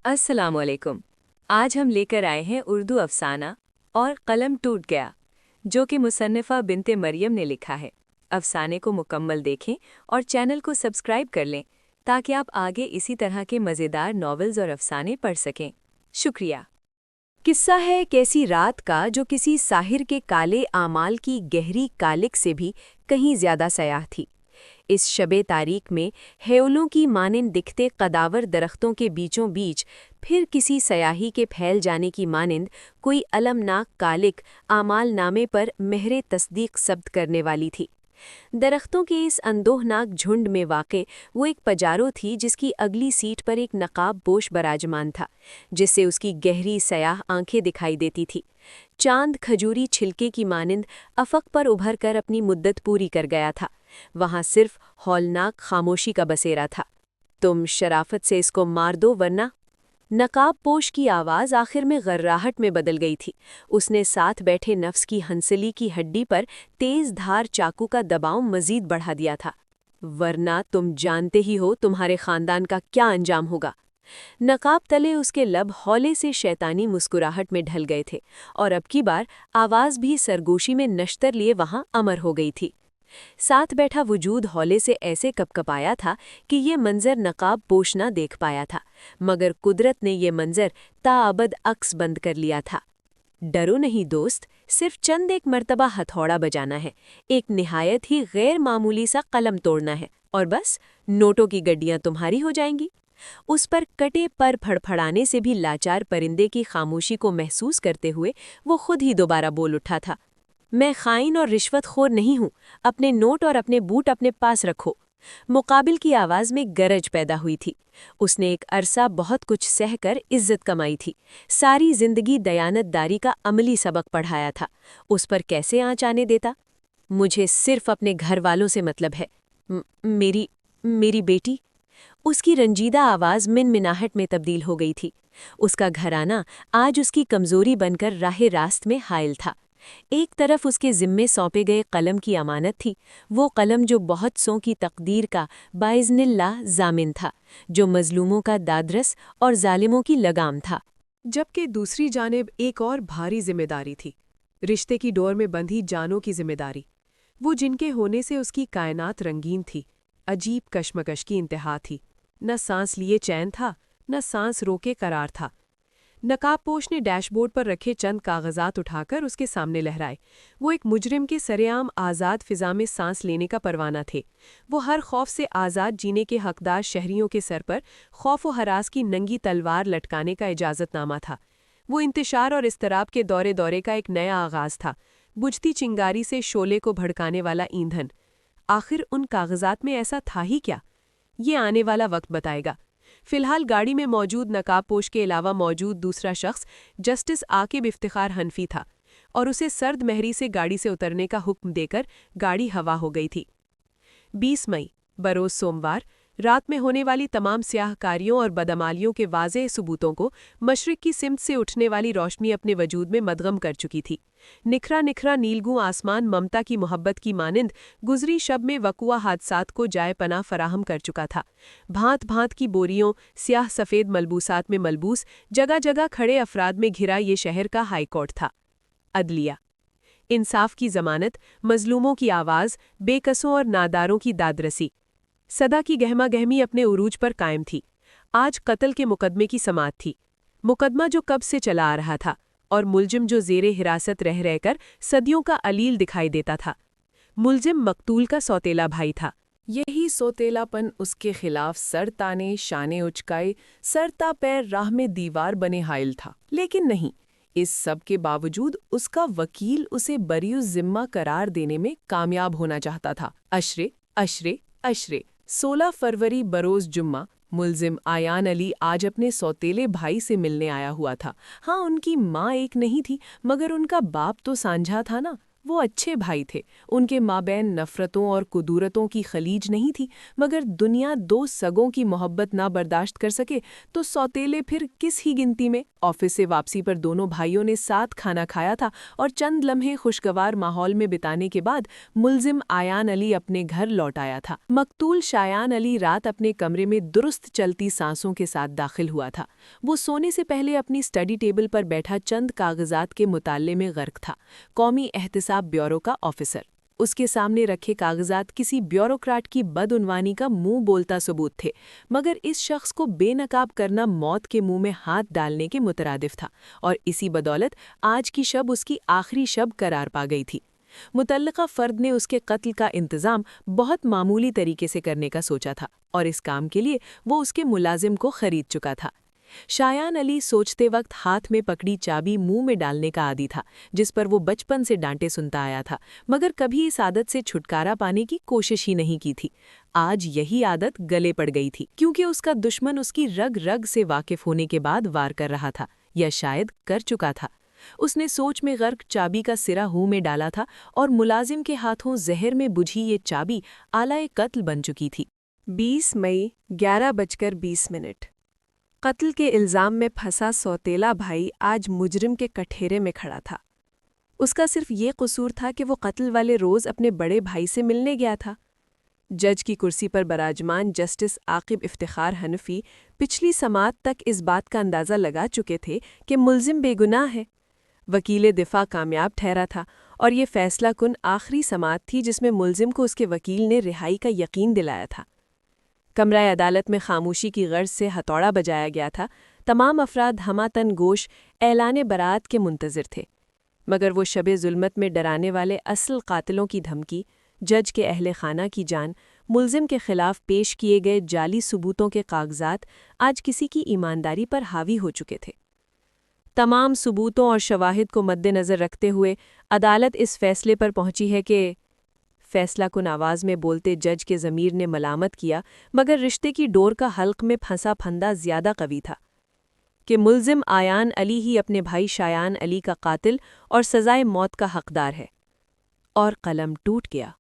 अस्सलाम वालेकुम। आज हम लेकर आए हैं उर्दू अफसाना और कलम टूट गया, जो कि मुसन्निफ़ा बिनते मरियम ने लिखा है। अफसाने को मुकम्मल देखें और चैनल को सब्सक्राइब कर लें ताकि आप आगे इसी तरह के मज़ेदार नॉवेल्स और अफसाने पढ़ सकें। शुक्रिया। किस्सा है एक ऐसी रात का जो किसी साहिर के काले आमाल की गहरी कालिक से भी कहीं ज़्यादा सयाह थी। इस शबे तारीख में हेओलों की मानिंद दिखते कदावर दरख्तों के बीचों बीच फिर किसी सयाही के फैल जाने की मानिंद कोई अलमनाक कालिक आमाल नामे पर मेहरे तस्दीक सब्त करने वाली थी। दरख्तों के इस अंदोहनाक झुंड में वाक़े वो एक पजारो थी जिसकी अगली सीट पर एक नकाब पोश बराजमान था, जिससे उसकी गहरी सयाह आंखें दिखाई देती थी। चांद खजूरी छिलके की मानिंद अफक पर उभर कर अपनी मुद्दत पूरी कर गया था। वहां सिर्फ हौलनाक खामोशी का बसेरा था। तुम शराफत से इसको मार दो वरना। नकाब पोश की आवाज़ आखिर में गर्राहट में बदल गई थी। उसने साथ बैठे नफ्स की हंसली की हड्डी पर तेज धार चाकू का दबाव मजीद बढ़ा दिया था। वरना तुम जानते ही हो तुम्हारे खानदान का क्या अंजाम होगा। नकाब तले उसके लब हौले से शैतानी मुस्कुराहट में ढल गए थे और अब की बार आवाज़ भी सरगोशी में नश्तर लिए वहां अमर हो गई थी। साथ बैठा वजूद हौले से ऐसे कपकपाया था कि ये मंजर नकाब पोश न देख पाया था, मगर कुदरत ने ये मंजर ताअबद अक्स बंद कर लिया था। डरो नहीं दोस्त, सिर्फ चंद एक मर्तबा हथौड़ा बजाना है, एक निहायत ही गैर मामूली सा कलम तोड़ना है और बस नोटों की गड्डियां तुम्हारी हो जाएंगी। उस पर कटे पर फड़फड़ाने से भी लाचार परिंदे की खामोशी को महसूस करते हुए वो खुद ही दोबारा बोल उठा था। मैं खाइन और रिश्वतखोर नहीं हूँ, अपने नोट और अपने बूट अपने पास रखो। मुकाबिल की आवाज़ में गरज पैदा हुई थी। उसने एक अरसा बहुत कुछ सहकर इज्जत कमाई थी, सारी जिंदगी दयानतदारी का अमली सबक पढ़ाया था। उस पर कैसे आँच आने देता? मुझे सिर्फ अपने घर वालों से मतलब है। मेरी मेरी बेटी। उसकी रंजीदा आवाज़ मिनमिनाहट में तब्दील हो गई थी। उसका घराना आज उसकी कमज़ोरी बनकर राह रास्त में हायल था। एक तरफ उसके ज़िम्मे सौंपे गए कलम की अमानत थी, वो कलम जो बहुत सौ की तकदीर का बाइज़्निल्लाह ज़ामिन था, जो मज़लूमों का दादरस और ज़ालिमों की लगाम था। जबकि दूसरी जानिब एक और भारी जिम्मेदारी थी, रिश्ते की डोर में बंधी जानों की जिम्मेदारी, वो जिनके होने से उसकी कायनात रंगीन थी। अजीब कश्मकश की इंतहा थी। न सांस लिए चैन था, न सांस रोके करार था। नकाबपोश ने डैशबोर्ड पर रखे चंद कागजात उठाकर उसके सामने लहराए। वो एक मुजरिम के सरेआम आज़ाद फिजा में सांस लेने का परवाना थे। वो हर खौफ से आज़ाद जीने के हकदार शहरियों के सर पर खौफ व हरास की नंगी तलवार लटकाने का इजाज़तनामा था। वो इंतशार और इस्तराब के दौरे दौरे का एक नया आगाज़ था, बुझती चिंगारी से शोले को भड़काने वाला ईंधन। आखिर उन कागजात में ऐसा था ही क्या? ये आने वाला वक्त बताएगा। फिलहाल गाड़ी में मौजूद नकाबपोश के अलावा मौजूद दूसरा शख्स जस्टिस आकिब इफ्तिखार हनफी था और उसे सर्द महरी से गाड़ी से उतरने का हुक्म देकर गाड़ी हवा हो गई थी। 20 मई बरोज़ सोमवार रात में होने वाली तमाम स्याहकारियों और बदअमालियों के वाज़ेह सबूतों को मशरिक़ की सिमत से उठने वाली रोशनी अपने वजूद में मदगम कर चुकी थी। निखरा निखरा नीलगू आसमान ममता की मोहब्बत की मानिंद गुजरी शब में वकुआ हादसात को जाए पनाह फराहम कर चुका था। भांत भांत की बोरियों, स्याह सफ़ेद मलबूसात में मलबूस, जगह जगह खड़े अफराद में घिरा ये शहर का हाई कोर्ट था। अदलिया, इंसाफ की ज़मानत, मज़लूमों की आवाज़, बेकसों और नादारों की दादरसी। सदा की गहमा गहमी अपने उरूज पर कायम थी। आज कत्ल के मुकदमे की समाअत थी, मुकदमा जो कब से चला आ रहा था और मुलजिम जो ज़ेरे हिरासत रह रहकर सदियों का अलील दिखाई देता था। मुलजिम मकतूल का सौतेला भाई था। यही सौतेलापन उसके खिलाफ सर ताने शाने उचकाए, सरता पैर राह में दीवार बने हायल था। लेकिन नहीं, इस सब के बावजूद उसका वकील उसे बरीउ ज़िम्मा करार देने में कामयाब होना चाहता था। अशरे अशरे अशरे 16 फरवरी बरोज़ जुम्मा मुलजिम आयान अली आज अपने सौतेले भाई से मिलने आया हुआ था। हाँ, उनकी माँ एक नहीं थी, मगर उनका बाप तो सांझा था ना। وہ اچھے بھائی تھے، ان کے مابین نفرتوں اور کدورتوں کی خلیج نہیں تھی، مگر دنیا دو سگوں کی محبت نہ برداشت کر سکے تو سوتیلے پھر کس ہی گنتی میں۔ آفس سے واپسی پر دونوں بھائیوں نے ساتھ کھانا کھایا تھا اور چند لمحے خوشگوار ماحول میں بتانے کے بعد ملزم آیان علی اپنے گھر لوٹ آیا تھا۔ مقتول شایان علی رات اپنے کمرے میں درست چلتی سانسوں کے ساتھ داخل ہوا تھا۔ وہ سونے سے پہلے اپنی اسٹڈی ٹیبل پر بیٹھا چند کاغذات کے مطالعے میں غرق تھا۔ قومی احتساب بیورو کا آفیسر۔ اس کے سامنے رکھے کاغذات کسی بیوروکراٹ کی بدعنوانی کا منہ بولتا ثبوت تھے، مگر اس شخص کو بے نقاب کرنا موت کے منہ میں ہاتھ ڈالنے کے مترادف تھا، اور اسی بدولت آج کی شب اس کی آخری شب قرار پا گئی تھی۔ متعلقہ فرد نے اس کے قتل کا انتظام بہت معمولی طریقے سے کرنے کا سوچا تھا، اور اس کام کے لیے وہ اس کے ملازم کو خرید چکا تھا۔ شایان علی سوچتے وقت ہاتھ میں پکڑی چابی منہ میں ڈالنے کا عادی تھا، جس پر وہ بچپن سے ڈانٹے سنتا آیا تھا، مگر کبھی اس عادت سے چھٹکارا پانے کی کوشش ہی نہیں کی تھی۔ آج یہی عادت گلے پڑ گئی تھی، کیونکہ اس کا دشمن اس کی رگ رگ سے واقف ہونے کے بعد وار کر رہا تھا، یا شاید کر چکا تھا۔ اس نے سوچ میں غرق چابی کا سرا منہ میں ڈالا تھا، اور ملازم کے ہاتھوں زہر میں بجھی یہ چابی آلائے قتل بن چکی تھی۔ 20 مئی 11:20۔ قتل کے الزام میں پھنسا سوتیلا بھائی آج مجرم کے کٹہرے میں کھڑا تھا۔ اس کا صرف یہ قصور تھا کہ وہ قتل والے روز اپنے بڑے بھائی سے ملنے گیا تھا۔ جج کی کرسی پر براجمان جسٹس عاقب افتخار حنفی پچھلی سماعت تک اس بات کا اندازہ لگا چکے تھے کہ ملزم بے گناہ ہے۔ وکیل دفاع کامیاب ٹھہرا تھا، اور یہ فیصلہ کن آخری سماعت تھی جس میں ملزم کو اس کے وکیل نے رہائی کا یقین دلایا تھا۔ کمرہ عدالت میں خاموشی کی غرض سے ہتھوڑا بجایا گیا تھا۔ تمام افراد ہماتن گوش اعلان برات کے منتظر تھے، مگر وہ شب ظلمت میں ڈرانے والے اصل قاتلوں کی دھمکی، جج کے اہل خانہ کی جان، ملزم کے خلاف پیش کیے گئے جعلی ثبوتوں کے کاغذات آج کسی کی ایمانداری پر حاوی ہو چکے تھے۔ تمام ثبوتوں اور شواہد کو مد نظر رکھتے ہوئے عدالت اس فیصلے پر پہنچی ہے کہ فیصلہ کن آواز میں بولتے جج کے ضمیر نے ملامت کیا، مگر رشتے کی ڈور کا حلق میں پھنسا پھندا زیادہ قوی تھا، کہ ملزم آیان علی ہی اپنے بھائی شایان علی کا قاتل اور سزائے موت کا حقدار ہے۔ اور قلم ٹوٹ گیا۔